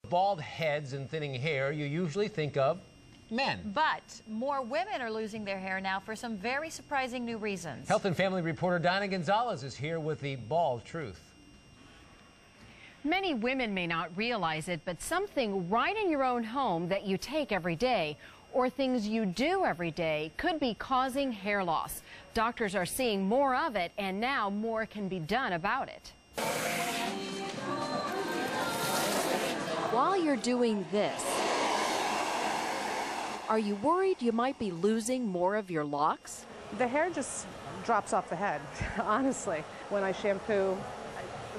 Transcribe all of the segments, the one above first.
Bald heads and thinning hair, you usually think of men. But more women are losing their hair now for some very surprising new reasons. Health and family reporter Diana Gonzalez is here with the bald truth. Many women may not realize it, but something right in your own home that you take every day or things you do every day could be causing hair loss. Doctors are seeing more of it, and now more can be done about it. While you're doing this, are you worried you might be losing more of your locks? The hair just drops off the head, honestly. When I shampoo,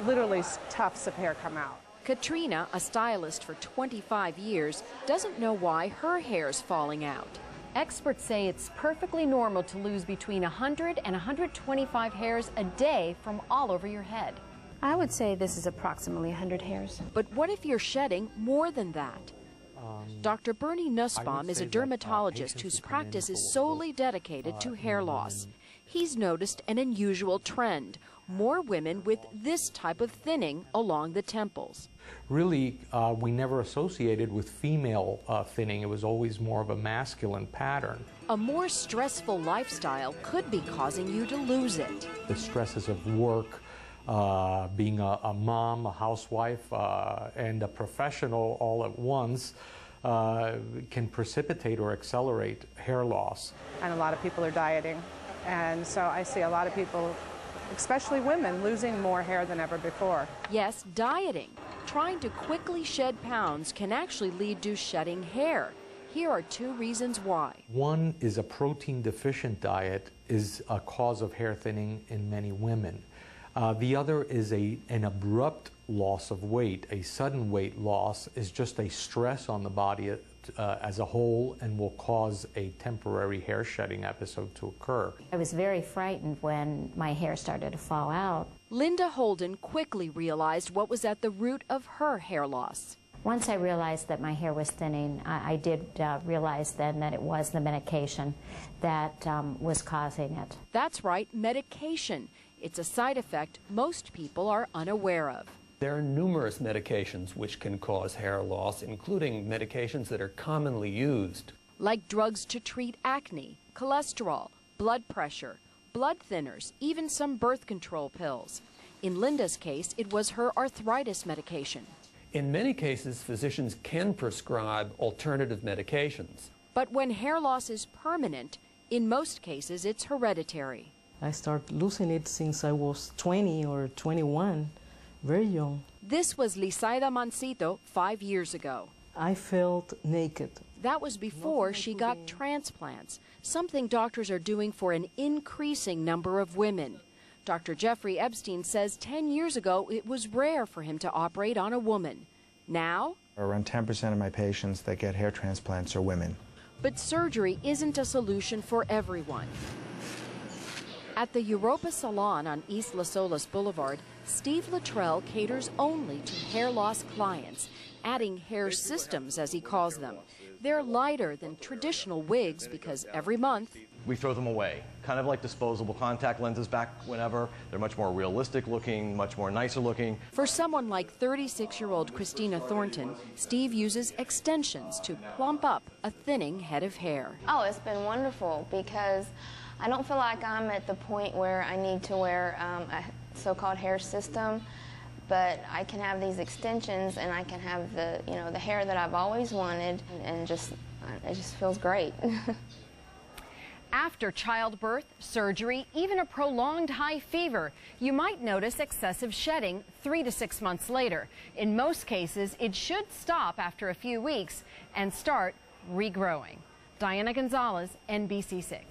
literally tufts of hair come out. Katrina, a stylist for 25 years, doesn't know why her hair's falling out. Experts say it's perfectly normal to lose between 100 and 125 hairs a day from all over your head. I would say this is approximately 100 hairs. But what if you're shedding more than that? Dr. Bernie Nussbaum is a dermatologist whose practice is solely dedicated to hair loss. He's noticed an unusual trend: more women with this type of thinning along the temples. Really, we never associated with female thinning. It was always more of a masculine pattern. A more stressful lifestyle could be causing you to lose it. The stresses of work, being a mom, a housewife, and a professional all at once can precipitate or accelerate hair loss. And a lot of people are dieting. And so I see a lot of people, especially women, losing more hair than ever before. Yes, dieting. Trying to quickly shed pounds can actually lead to shedding hair. Here are two reasons why. One is a protein-deficient diet is a cause of hair thinning in many women. The other is an abrupt loss of weight. A sudden weight loss is just a stress on the body as a whole and will cause a temporary hair shedding episode to occur. I was very frightened when my hair started to fall out. Linda Holden quickly realized what was at the root of her hair loss. Once I realized that my hair was thinning, I did realize then that it was the medication that was causing it. That's right, medication. It's a side effect most people are unaware of. There are numerous medications which can cause hair loss, including medications that are commonly used. Like drugs to treat acne, cholesterol, blood pressure, blood thinners, even some birth control pills. In Linda's case, it was her arthritis medication. In many cases, physicians can prescribe alternative medications. But when hair loss is permanent, in most cases it's hereditary. I started losing it since I was 20 or 21, very young. This was Lisaida Mancito 5 years ago. I felt naked. That was before she got transplants, something doctors are doing for an increasing number of women. Dr. Jeffrey Epstein says 10 years ago it was rare for him to operate on a woman. Now? Around 10% of my patients that get hair transplants are women. But surgery isn't a solution for everyone. At the Europa Salon on East Las Olas Boulevard, Steve Luttrell caters only to hair loss clients, adding hair systems, as he calls them. They're lighter than traditional wigs because every month we throw them away, kind of like disposable contact lenses back whenever. They're much more realistic looking, much more nicer looking. For someone like 36-year-old Christina Thornton, Steve uses extensions to plump up a thinning head of hair. Oh, it's been wonderful because I don't feel like I'm at the point where I need to wear a so-called hair system, but I can have these extensions and I can have the, the hair that I've always wanted, and it just feels great. After childbirth, surgery, even a prolonged high fever, you might notice excessive shedding 3 to 6 months later. In most cases, it should stop after a few weeks and start regrowing. Diana Gonzalez, NBC6.